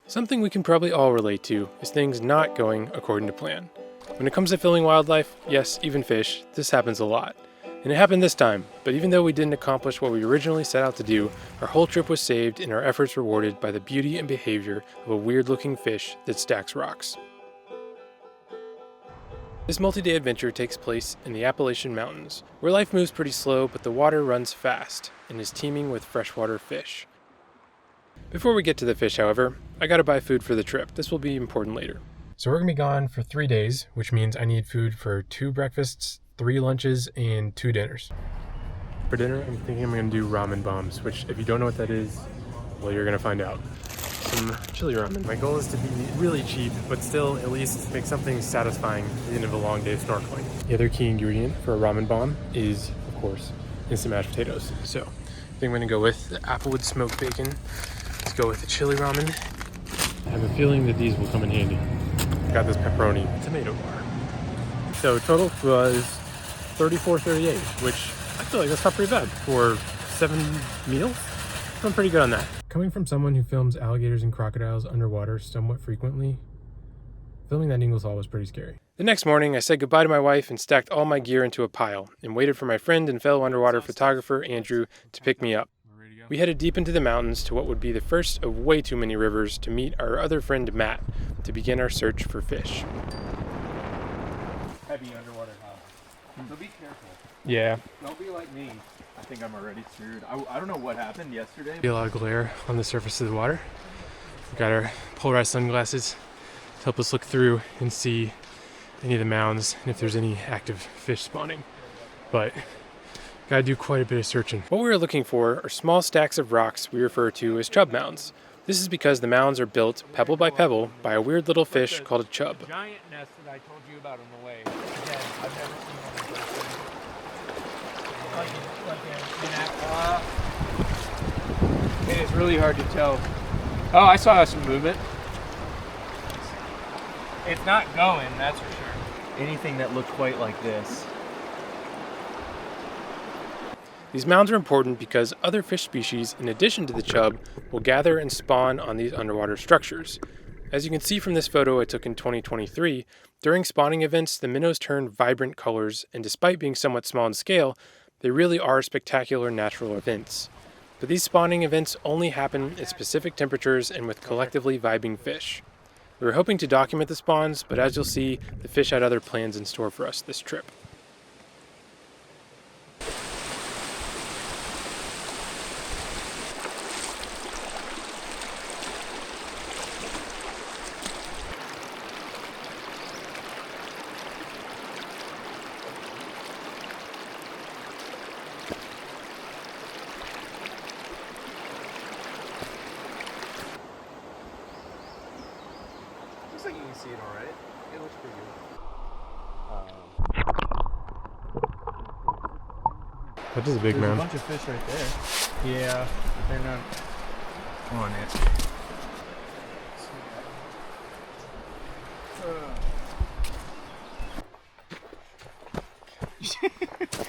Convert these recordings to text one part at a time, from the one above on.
Something we can probably all relate to is things not going according to plan. When it comes to filming wildlife, yes, even fish, this happens a lot. And it happened this time, but even though we didn't accomplish what we originally set out to do, our whole trip was saved and our efforts rewarded by the beauty and behavior of a weird-looking fish that stacks rocks. This multi-day adventure takes place in the Appalachian Mountains, where life moves pretty slow but the water runs fast and is teeming with freshwater fish. Before we get to the fish, however, I gotta buy food for the trip. This will be important later. So we're gonna be gone for 3 days, which means I need food for 2 breakfasts, 3 lunches, and 2 dinners. For dinner, I'm thinking I'm gonna do ramen bombs, which if you don't know what that is, well, you're gonna find out. Some chili ramen. My goal is to be really cheap, but still at least make something satisfying at the end of a long day of snorkeling. The other key ingredient for a ramen bomb is, of course, instant mashed potatoes. So I think I'm gonna go with the applewood smoked bacon. Let's go with the chili ramen. I have a feeling that these will come in handy. Got this pepperoni tomato bar. So total was $34.38, which I feel like that's not pretty bad for 7 meals. I'm pretty good on that. Coming from someone who films alligators and crocodiles underwater somewhat frequently, filming that Ingles was pretty scary. The next morning, I said goodbye to my wife and stacked all my gear into a pile and waited for my friend and fellow underwater photographer, Andrew, to pick me up. We headed deep into the mountains to what would be the first of way too many rivers to meet our other friend, Matt, to begin our search for fish. Heavy underwater house. So be careful. Yeah. Don't be like me. I think I'm already screwed. I don't know what happened yesterday. Be a lot of glare on the surface of the water. We've got our polarized sunglasses to help us look through and see any of the mounds and if there's any active fish spawning. But gotta do quite a bit of searching. What we were looking for are small stacks of rocks we refer to as chub mounds. This is because the mounds are built pebble by pebble by a weird little fish called a chub. Giant nest that I told you about on the way. Again, I've never seen one in person. It is really hard to tell. Oh, I saw some movement. It's not going, that's for sure. Anything that looked quite like this. These mounds are important because other fish species, in addition to the chub, will gather and spawn on these underwater structures. As you can see from this photo I took in 2023, during spawning events, the minnows turn vibrant colors, and despite being somewhat small in scale, they really are spectacular natural events. But these spawning events only happen at specific temperatures and with collectively vibing fish. We were hoping to document the spawns, but as you'll see, the fish had other plans in store for us this trip. Looks like you can see it all right. It looks pretty good. That is a big There's mound. a bunch of fish right there. Yeah, but they're not on it.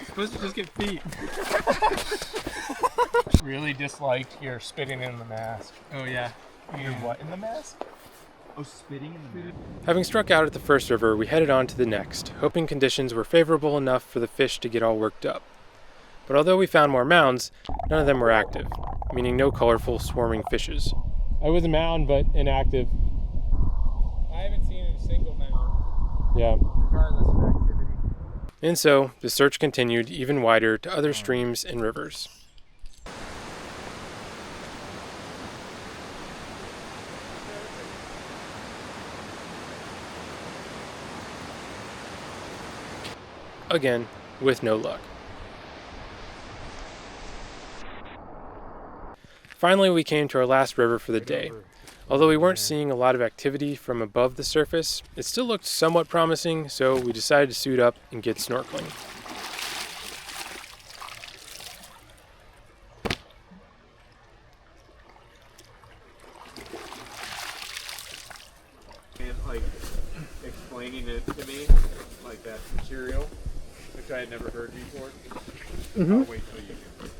Supposed to just get feet. Really disliked your spitting in the mask. Oh yeah. Your what in the mask? Oh, spitting in the mask. Having struck out at the first river, we headed on to the next, hoping conditions were favorable enough for the fish to get all worked up. But although we found more mounds, none of them were active, meaning no colorful swarming fishes. I was a mound, but inactive. I haven't seen a single mound. Yeah. Regardless of activity. And so, the search continued even wider to other streams and rivers. Again, with no luck. Finally, we came to our last river for the day. Although we weren't seeing a lot of activity from above the surface, it still looked somewhat promising, so we decided to suit up and get snorkeling. And like explaining it to me, like that material, which I had never heard before. I'll wait till you do.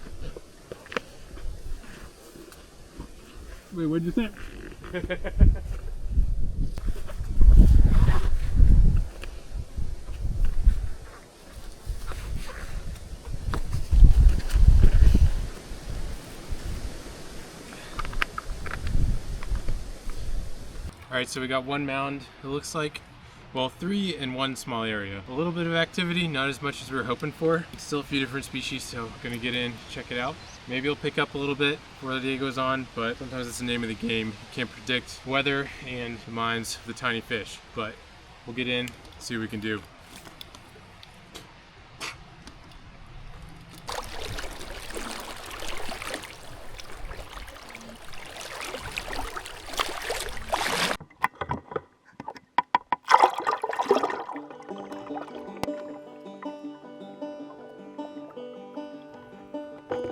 Wait, what'd you think? Alright, so we got one mound, it looks like. Well, 3 in one small area. A little bit of activity, not as much as we were hoping for. Still a few different species, so gonna get in, check it out. Maybe it'll pick up a little bit before the day goes on, but sometimes it's the name of the game. You can't predict weather and the minds of the tiny fish, but we'll get in, see what we can do.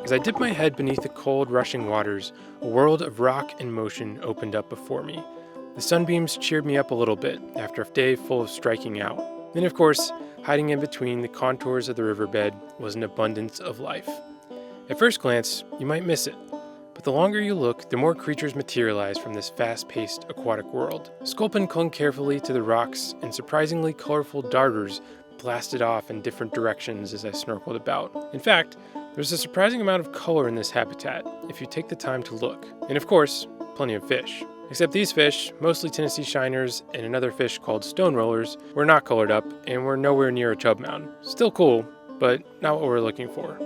As I dipped my head beneath the cold, rushing waters, a world of rock and motion opened up before me. The sunbeams cheered me up a little bit after a day full of striking out. Then, of course, hiding in between the contours of the riverbed was an abundance of life. At first glance, you might miss it, but the longer you look, the more creatures materialize from this fast-paced aquatic world. Sculpin clung carefully to the rocks, and surprisingly colorful darters blasted off in different directions as I snorkeled about. In fact, there's a surprising amount of color in this habitat if you take the time to look. And of course, plenty of fish. Except these fish, mostly Tennessee shiners and another fish called stone rollers, were not colored up and were nowhere near a chub mound. Still cool, but not what we're looking for.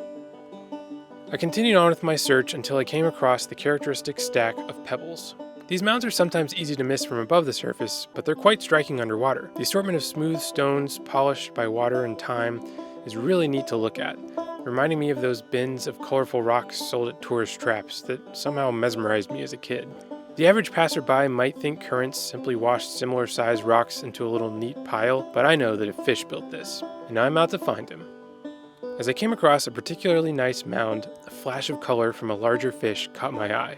I continued on with my search until I came across the characteristic stack of pebbles. These mounds are sometimes easy to miss from above the surface, but they're quite striking underwater. The assortment of smooth stones polished by water and time is really neat to look at, reminding me of those bins of colorful rocks sold at tourist traps that somehow mesmerized me as a kid. The average passerby might think currents simply washed similar sized rocks into a little neat pile, but I know that a fish built this, and I'm out to find him. As I came across a particularly nice mound, a flash of color from a larger fish caught my eye.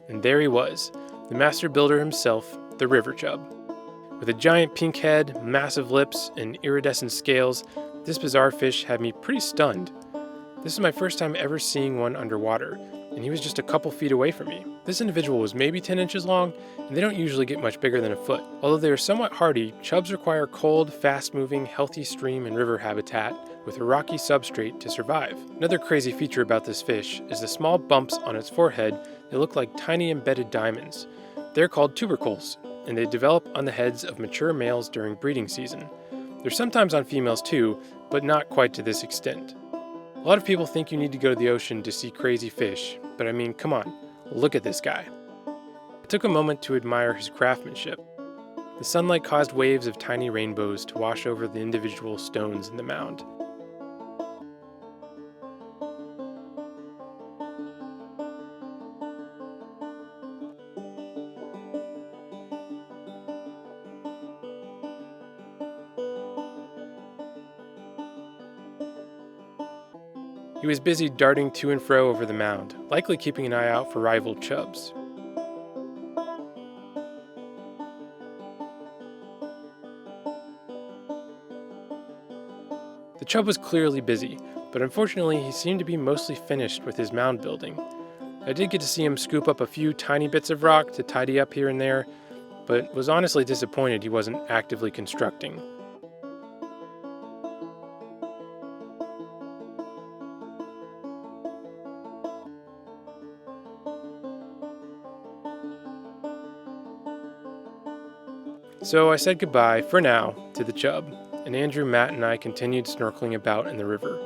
And there he was, the master builder himself, the river chub. With a giant pink head, massive lips, and iridescent scales, this bizarre fish had me pretty stunned. This is my first time ever seeing one underwater, and he was just a couple feet away from me. This individual was maybe 10 inches long, and they don't usually get much bigger than a foot. Although they are somewhat hardy, chubs require cold, fast-moving, healthy stream and river habitat with a rocky substrate to survive. Another crazy feature about this fish is the small bumps on its forehead that look like tiny embedded diamonds. They're called tubercles, and they develop on the heads of mature males during breeding season. They're sometimes on females too, but not quite to this extent. A lot of people think you need to go to the ocean to see crazy fish, but I mean, come on, look at this guy. I took a moment to admire his craftsmanship. The sunlight caused waves of tiny rainbows to wash over the individual stones in the mound. He was busy darting to and fro over the mound, likely keeping an eye out for rival chubs. The chub was clearly busy, but unfortunately he seemed to be mostly finished with his mound building. I did get to see him scoop up a few tiny bits of rock to tidy up here and there, but was honestly disappointed he wasn't actively constructing. So I said goodbye, for now, to the chub, and Andrew, Matt, and I continued snorkeling about in the river.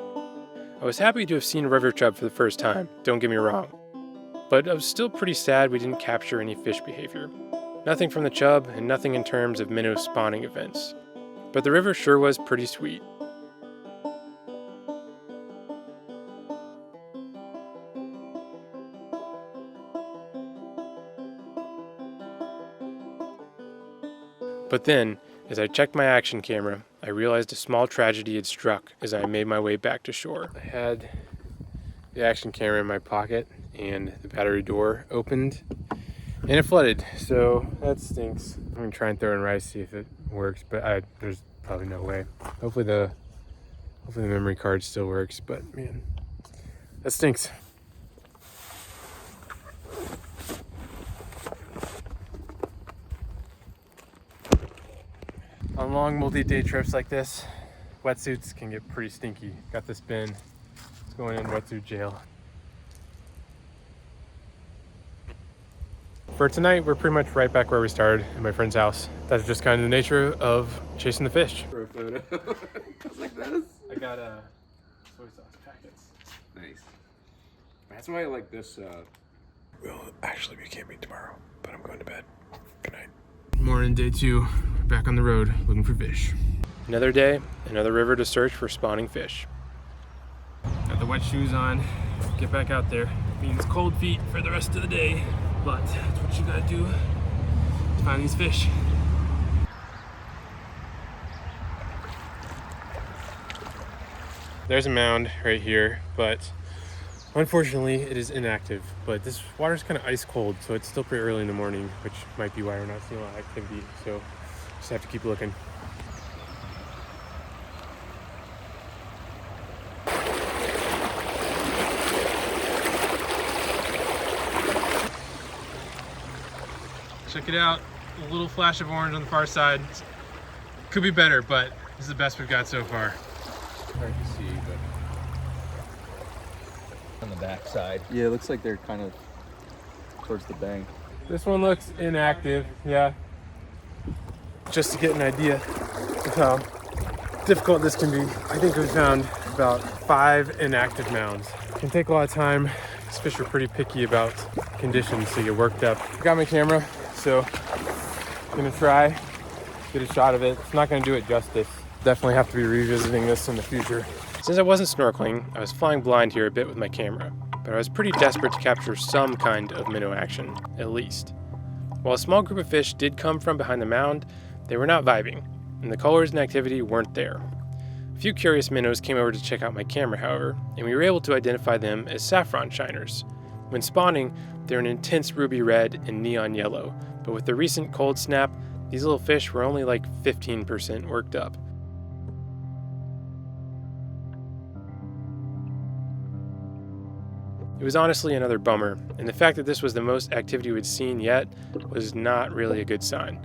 I was happy to have seen a river chub for the first time, don't get me wrong, but I was still pretty sad we didn't capture any fish behavior. Nothing from the chub, and nothing in terms of minnow spawning events. But the river sure was pretty sweet. But then, as I checked my action camera, I realized a small tragedy had struck as I made my way back to shore. I had the action camera in my pocket, and the battery door opened, and it flooded, so that stinks. I'm gonna try and throw it in rice, see if it works, but there's probably no way. Hopefully the memory card still works, but man, that stinks. On long multi-day trips like this, wetsuits can get pretty stinky. Got this bin. It's going in wetsuit jail. For tonight, we're pretty much right back where we started at my friend's house. That's just kind of the nature of chasing the fish. For a photo. Just like this. I got soy sauce packets. Nice. That's why I like this. We'll actually be camping tomorrow, but I'm going to bed. Good night. Morning, day 2. Back on the road looking for fish. Another day, another river to search for spawning fish. Got the wet shoes on. Get back out there. Means cold feet for the rest of the day, but that's what you gotta do to find these fish. There's a mound right here, but unfortunately it is inactive. But this water's kind of ice cold, so it's still pretty early in the morning, which might be why we're not seeing a lot of activity. So just have to keep looking. Check it out, a little flash of orange on the far side. Could be better, but this is the best we've got so far. Hard to see, but on the back side. Yeah, it looks like they're kind of towards the bank. This one looks inactive, yeah. Just to get an idea of how difficult this can be, I think we found about 5 inactive mounds. It can take a lot of time. These fish are pretty picky about conditions, so you get worked up. Got my camera, so I'm gonna try get a shot of it. It's not gonna do it justice. Definitely have to be revisiting this in the future. Since I wasn't snorkeling, I was flying blind here a bit with my camera, but I was pretty desperate to capture some kind of minnow action, at least. While a small group of fish did come from behind the mound, they were not vibing, and the colors and activity weren't there. A few curious minnows came over to check out my camera, however, and we were able to identify them as saffron shiners. When spawning, they're an intense ruby red and neon yellow, but with the recent cold snap, these little fish were only like 15% worked up. It was honestly another bummer, and the fact that this was the most activity we'd seen yet was not really a good sign.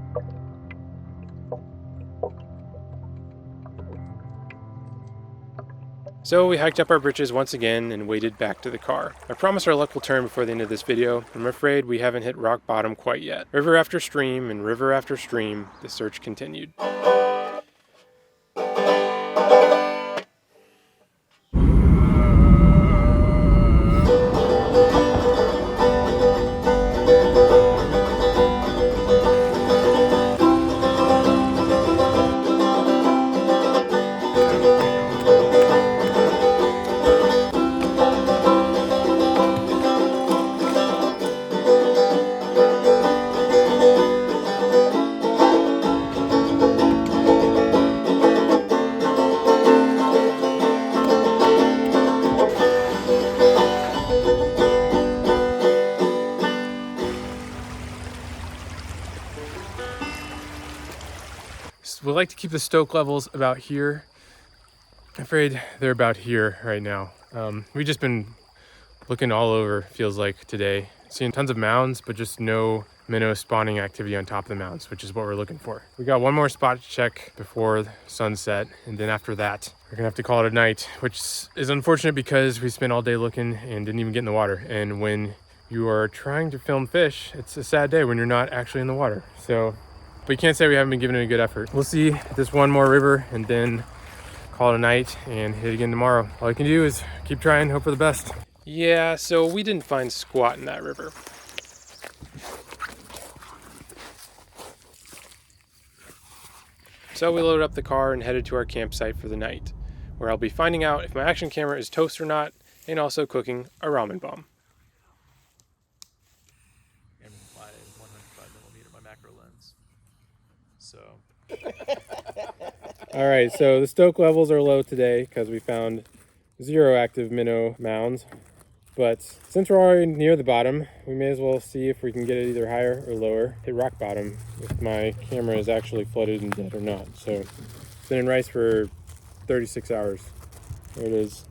So we hiked up our britches once again and waded back to the car. I promise our luck will turn before the end of this video. I'm afraid we haven't hit rock bottom quite yet. River after stream and river after stream, the search continued. We like to keep the stoke levels about here. I'm afraid they're about here right now. We've just been looking all over, feels like, today. Seeing tons of mounds, but just no minnow spawning activity on top of the mounds, which is what we're looking for. We got one more spot to check before sunset, and then after that, we're gonna have to call it a night, which is unfortunate because we spent all day looking and didn't even get in the water. And when you are trying to film fish, it's a sad day when you're not actually in the water. So, but you can't say we haven't been giving it a good effort. We'll see this one more river and then call it a night and hit again tomorrow. All you can do is keep trying, hope for the best. Yeah, so we didn't find squat in that river. So we loaded up the car and headed to our campsite for the night, where I'll be finding out if my action camera is toast or not, and also cooking a ramen bomb. And my 105mm my macro lens. So. All right, so the stoke levels are low today because we found 0 active minnow mounds. But since we're already near the bottom, we may as well see if we can get it either higher or lower, hit rock bottom, if my camera is actually flooded and dead or not. So it's been in rice for 36 hours. There it is.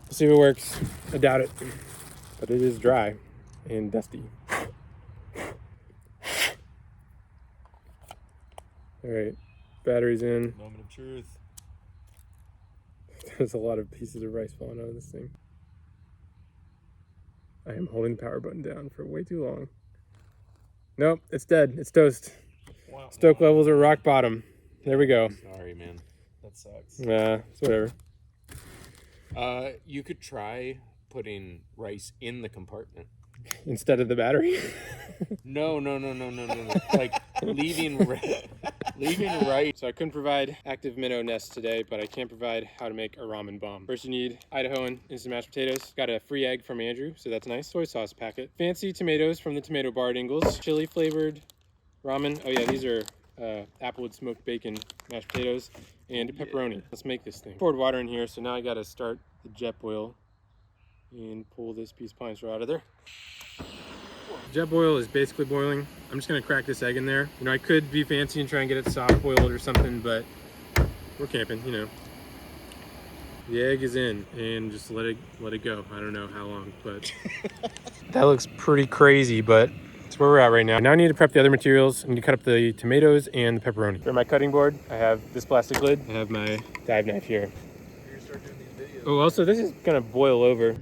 We'll see if it works. I doubt it, but it is dry and dusty. All right, Batteries in. Moment of truth. There's a lot of pieces of rice falling out of this thing. I am holding the power button down for way too long. Nope, it's dead. It's toast. Wow. Stoke levels are rock bottom. There we go. Sorry, man. That sucks. It's whatever. You could try putting rice in the compartment. Instead of the battery? No. Like leaving rice. So I couldn't provide active minnow nests today, but I can provide how to make a ramen bomb. First you need Idahoan instant mashed potatoes. Got a free egg from Andrew, so that's nice. Soy sauce packet. Fancy tomatoes from the tomato bar at Ingles. Chili flavored ramen. Oh yeah, these are applewood smoked bacon mashed potatoes and pepperoni. Let's make this thing. Poured water in here, so now I gotta start the jet boil and pull this piece of pine straw out of there. Jet boil is basically boiling. I'm just gonna crack this egg in there. You know, I could be fancy and try and get it soft boiled or something, but we're camping, you know. The egg is in, and just let it go. I don't know how long, but that looks pretty crazy, but that's where we're at right now. Now I need to prep the other materials. I need to cut up the tomatoes and the pepperoni. For my cutting board, I have this plastic lid. I have my dive knife here. You're gonna start doing these videos. Oh, also this is gonna boil over.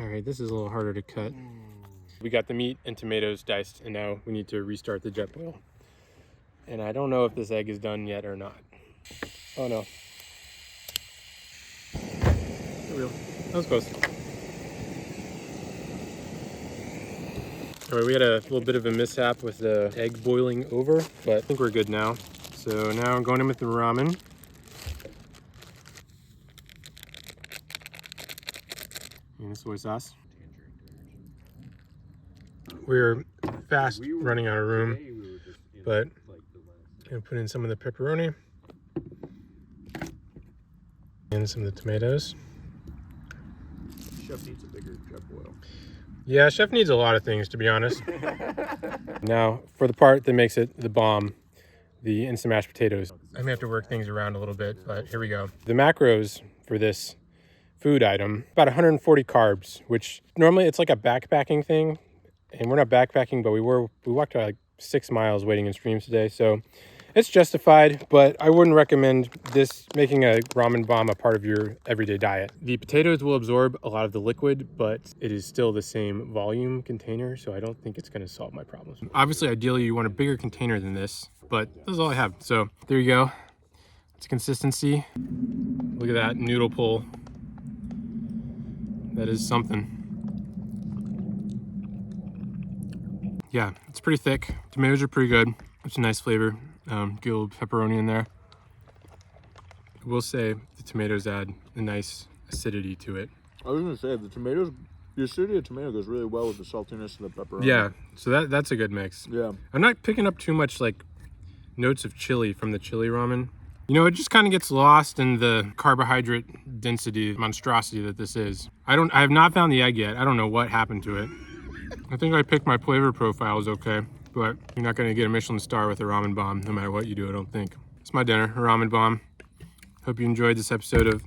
All right, this is a little harder to cut. We got the meat and tomatoes diced, and now we need to restart the jet boil. And I don't know if this egg is done yet or not. Oh no. For real. That was close. All right, we had a little bit of a mishap with the egg boiling over, but I think we're good now. So now I'm going in with the ramen. And the soy sauce. We're fast running out of room, but I'm gonna put in some of the pepperoni and some of the tomatoes. Chef needs a bigger jet boil. Yeah, chef needs a lot of things, to be honest. Now, for the part that makes it the bomb, the instant mashed potatoes. I may have to work things around a little bit, but here we go. The macros for this food item, about 140 carbs, which normally it's like a backpacking thing. And we're not backpacking, but we walked like 6 miles waiting in streams today. So it's justified, but I wouldn't recommend making a ramen bomb a part of your everyday diet. The potatoes will absorb a lot of the liquid, but it is still the same volume container, so I don't think it's gonna solve my problems. Obviously, ideally, you want a bigger container than this, but this is all I have. So there you go. It's consistency. Look at that noodle pull. That is something. Yeah, it's pretty thick. Tomatoes are pretty good. It's a nice flavor. Get a little pepperoni in there. I will say the tomatoes add a nice acidity to it. I was gonna say the acidity of tomato goes really well with the saltiness of the pepperoni. Yeah, so that's a good mix. Yeah. I'm not picking up too much like notes of chili from the chili ramen. You know, it just kind of gets lost in the carbohydrate density, monstrosity that this is. I have not found the egg yet. I don't know what happened to it. I think I picked my flavor profiles okay, but you're not gonna get a Michelin star with a ramen bomb, no matter what you do, I don't think. It's my dinner, a ramen bomb. Hope you enjoyed this episode of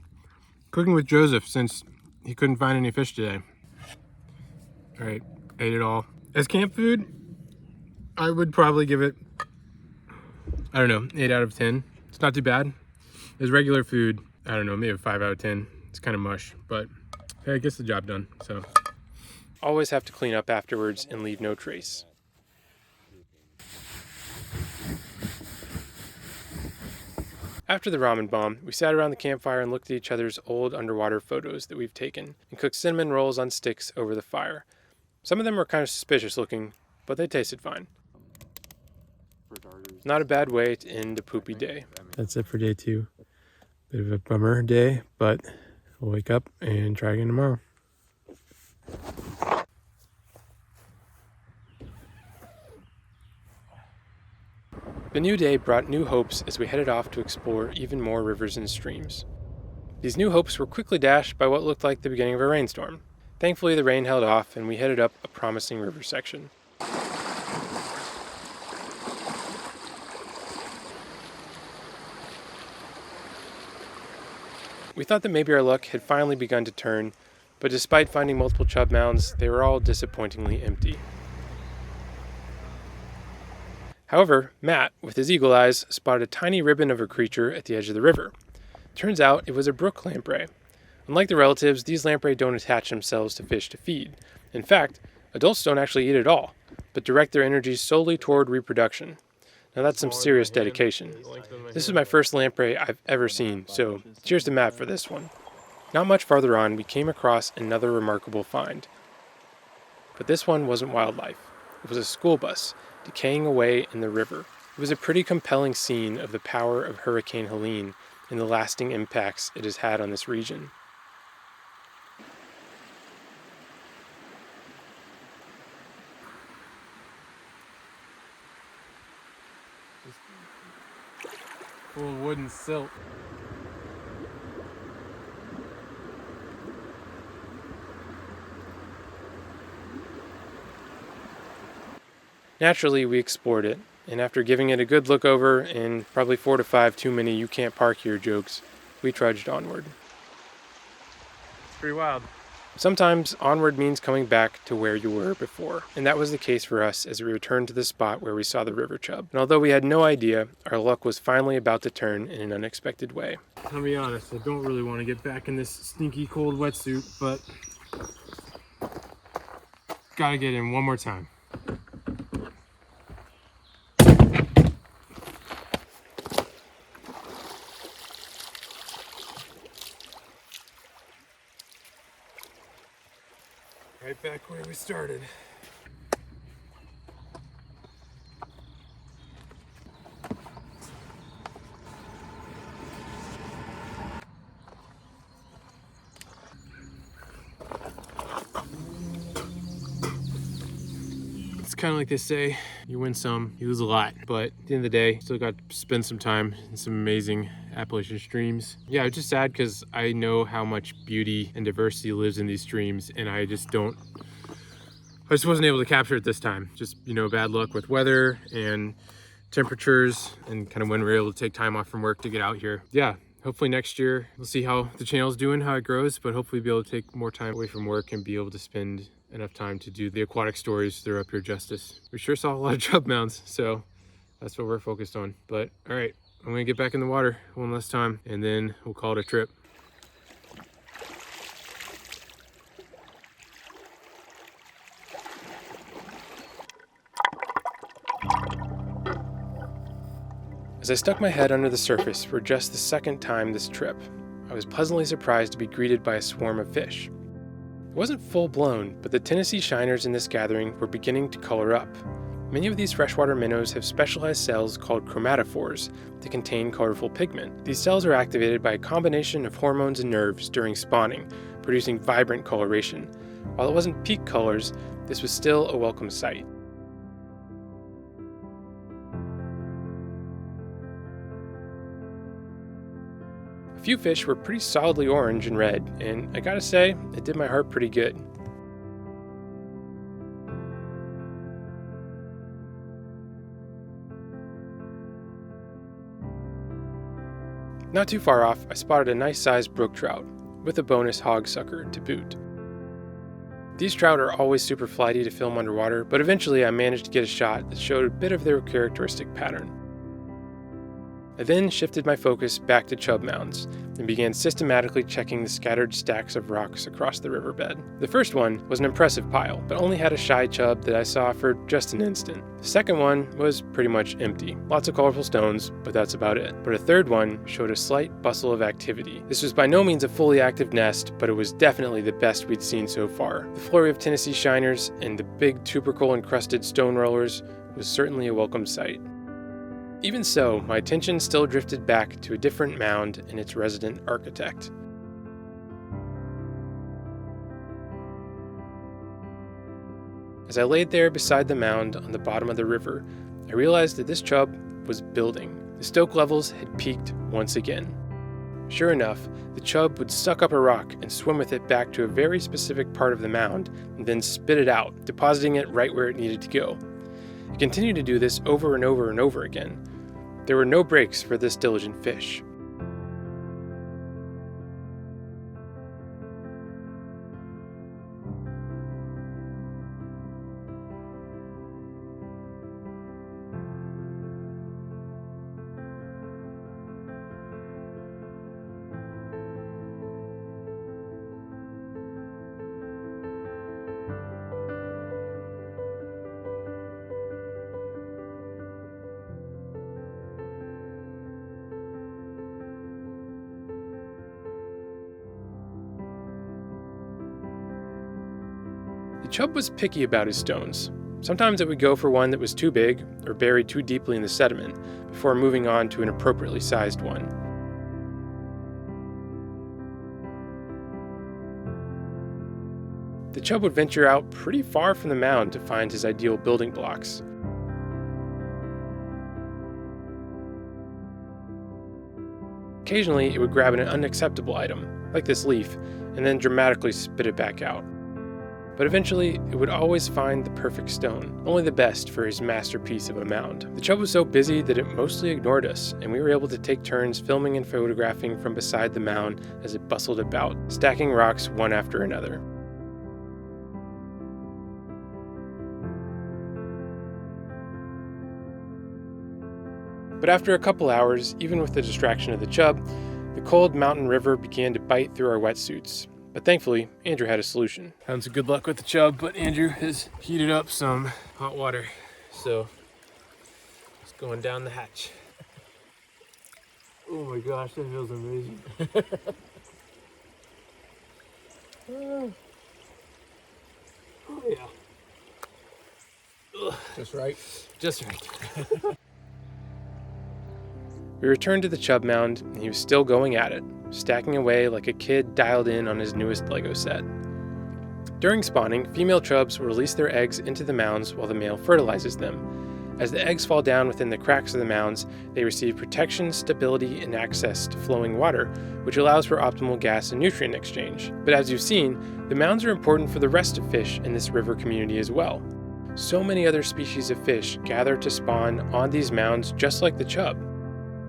Cooking with Joseph, since he couldn't find any fish today. All right, ate it all. As camp food, I would probably give it, I don't know, 8 out of 10. It's not too bad. As regular food, I don't know, maybe a 5 out of 10. It's kind of mush, but hey, it gets the job done, so. Always have to clean up afterwards and leave no trace. After the ramen bomb, we sat around the campfire and looked at each other's old underwater photos that we've taken and cooked cinnamon rolls on sticks over the fire. Some of them were kind of suspicious looking, but they tasted fine. Not a bad way to end a poopy day. That's it for day 2. Bit of a bummer day, but we'll wake up and try again tomorrow. The new day brought new hopes as we headed off to explore even more rivers and streams. These new hopes were quickly dashed by what looked like the beginning of a rainstorm. Thankfully, the rain held off and we headed up a promising river section. We thought that maybe our luck had finally begun to turn, but despite finding multiple chub mounds, they were all disappointingly empty. However, Matt, with his eagle eyes, spotted a tiny ribbon of a creature at the edge of the river. Turns out it was a brook lamprey. Unlike the relatives, these lamprey don't attach themselves to fish to feed. In fact, adults don't actually eat at all, but direct their energies solely toward reproduction. Now that's some serious dedication. This is my first lamprey I've ever seen, so cheers to Matt for this one. Not much farther on, we came across another remarkable find. But this one wasn't wildlife. It was a school bus, decaying away in the river. It was a pretty compelling scene of the power of Hurricane Helene and the lasting impacts it has had on this region. Full of wooden silt. Naturally, we explored it, and after giving it a good look over and probably 4 to 5 too many "you can't park here" jokes, we trudged onward. Pretty wild. Sometimes onward means coming back to where you were before, and that was the case for us as we returned to the spot where we saw the river chub. And although we had no idea, our luck was finally about to turn in an unexpected way. I'll be honest, I don't really want to get back in this stinky cold wetsuit, but gotta get in one more time. Right back where we started. It's kind of like they say, you win some, you lose a lot. But at the end of the day, still got to spend some time in some amazing Appalachian streams. Yeah, it's just sad because I know how much beauty and diversity lives in these streams, and I just wasn't able to capture it this time. Just, bad luck with weather and temperatures and kind of when we were able to take time off from work to get out here. Yeah, hopefully next year we'll see how the channel's doing, how it grows, but hopefully be able to take more time away from work and be able to spend enough time to do the aquatic stories through Up Here Justice. We sure saw a lot of chub mounds, so that's what we're focused on. But all right, I'm gonna get back in the water one last time and then we'll call it a trip. As I stuck my head under the surface for just the second time this trip, I was pleasantly surprised to be greeted by a swarm of fish. It wasn't full-blown, but the Tennessee shiners in this gathering were beginning to color up. Many of these freshwater minnows have specialized cells called chromatophores that contain colorful pigment. These cells are activated by a combination of hormones and nerves during spawning, producing vibrant coloration. While it wasn't peak colors, this was still a welcome sight. A few fish were pretty solidly orange and red, and I gotta say, it did my heart pretty good. Not too far off, I spotted a nice-sized brook trout, with a bonus hog sucker to boot. These trout are always super flighty to film underwater, but eventually I managed to get a shot that showed a bit of their characteristic pattern. I then shifted my focus back to chub mounds and began systematically checking the scattered stacks of rocks across the riverbed. The first one was an impressive pile, but only had a shy chub that I saw for just an instant. The second one was pretty much empty. Lots of colorful stones, but that's about it. But a third one showed a slight bustle of activity. This was by no means a fully active nest, but it was definitely the best we'd seen so far. The flurry of Tennessee shiners and the big tubercle-encrusted stone rollers was certainly a welcome sight. Even so, my attention still drifted back to a different mound and its resident architect. As I laid there beside the mound on the bottom of the river, I realized that this chub was building. The stoke levels had peaked once again. Sure enough, the chub would suck up a rock and swim with it back to a very specific part of the mound and then spit it out, depositing it right where it needed to go. It continued to do this over and over and over again. There were no breaks for this diligent fish. Chub was picky about his stones. Sometimes it would go for one that was too big or buried too deeply in the sediment before moving on to an appropriately sized one. The Chub would venture out pretty far from the mound to find his ideal building blocks. Occasionally, it would grab an unacceptable item, like this leaf, and then dramatically spit it back out. But eventually, it would always find the perfect stone, only the best for his masterpiece of a mound. The Chub was so busy that it mostly ignored us, and we were able to take turns filming and photographing from beside the mound as it bustled about, stacking rocks one after another. But after a couple hours, even with the distraction of the Chub, the cold mountain river began to bite through our wetsuits. But thankfully, Andrew had a solution. Having some good luck with the Chub, but Andrew has heated up some hot water. So, it's going down the hatch. Oh my gosh, that feels amazing. Oh yeah. Ugh. Just right. Just right. We returned to the Chub mound, and he was still going at it, stacking away like a kid dialed in on his newest Lego set. During spawning, female Chubs will release their eggs into the mounds while the male fertilizes them. As the eggs fall down within the cracks of the mounds, they receive protection, stability, and access to flowing water, which allows for optimal gas and nutrient exchange. But as you've seen, the mounds are important for the rest of fish in this river community as well. So many other species of fish gather to spawn on these mounds just like the Chub.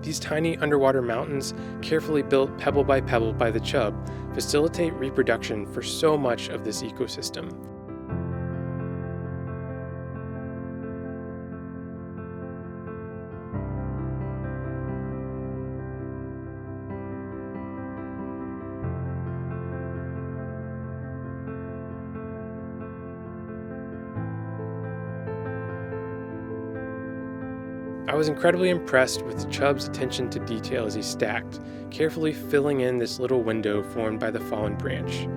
These tiny underwater mountains, carefully built pebble by the Chub, facilitate reproduction for so much of this ecosystem. I was incredibly impressed with the Chub's attention to detail as he stacked, carefully filling in this little window formed by the fallen branch.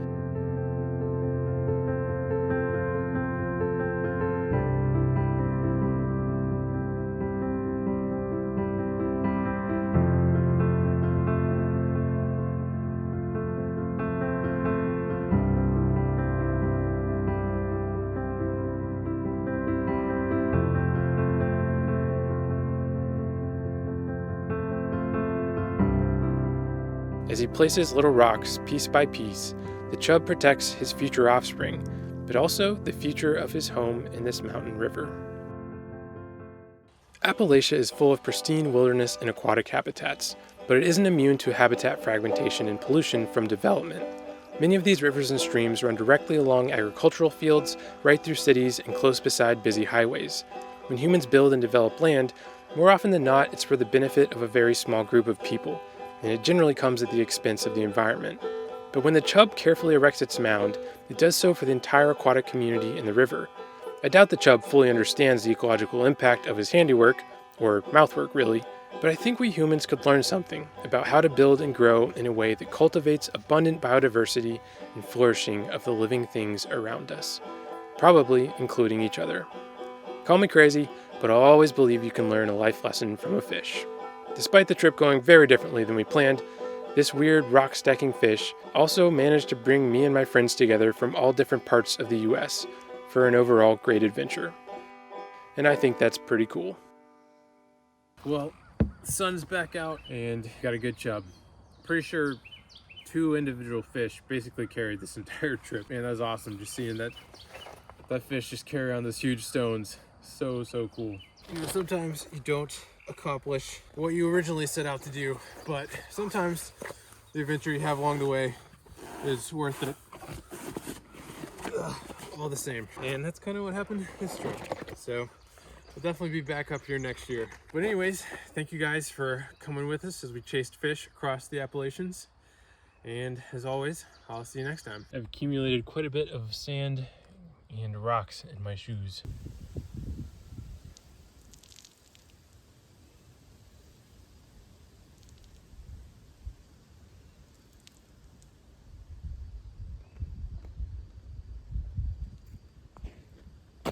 As he places little rocks piece by piece, the Chub protects his future offspring, but also the future of his home in this mountain river. Appalachia is full of pristine wilderness and aquatic habitats, but it isn't immune to habitat fragmentation and pollution from development. Many of these rivers and streams run directly along agricultural fields, right through cities, and close beside busy highways. When humans build and develop land, more often than not, it's for the benefit of a very small group of people, and it generally comes at the expense of the environment. But when the Chub carefully erects its mound, it does so for the entire aquatic community in the river. I doubt the Chub fully understands the ecological impact of his handiwork, or mouthwork really, but I think we humans could learn something about how to build and grow in a way that cultivates abundant biodiversity and flourishing of the living things around us, probably including each other. Call me crazy, but I'll always believe you can learn a life lesson from a fish. Despite the trip going very differently than we planned, this weird rock-stacking fish also managed to bring me and my friends together from all different parts of the US for an overall great adventure. And I think that's pretty cool. Well, the sun's back out and got a good Chub. Pretty sure 2 individual fish basically carried this entire trip. Man, that was awesome just seeing that fish just carry on those huge stones. So cool. You know, sometimes you don't accomplish what you originally set out to do, but sometimes the adventure you have along the way is worth it all the same. And that's kind of what happened this trip. So we'll definitely be back up here next year. But anyways, thank you guys for coming with us as we chased fish across the Appalachians. And as always, I'll see you next time. I've accumulated quite a bit of sand and rocks in my shoes.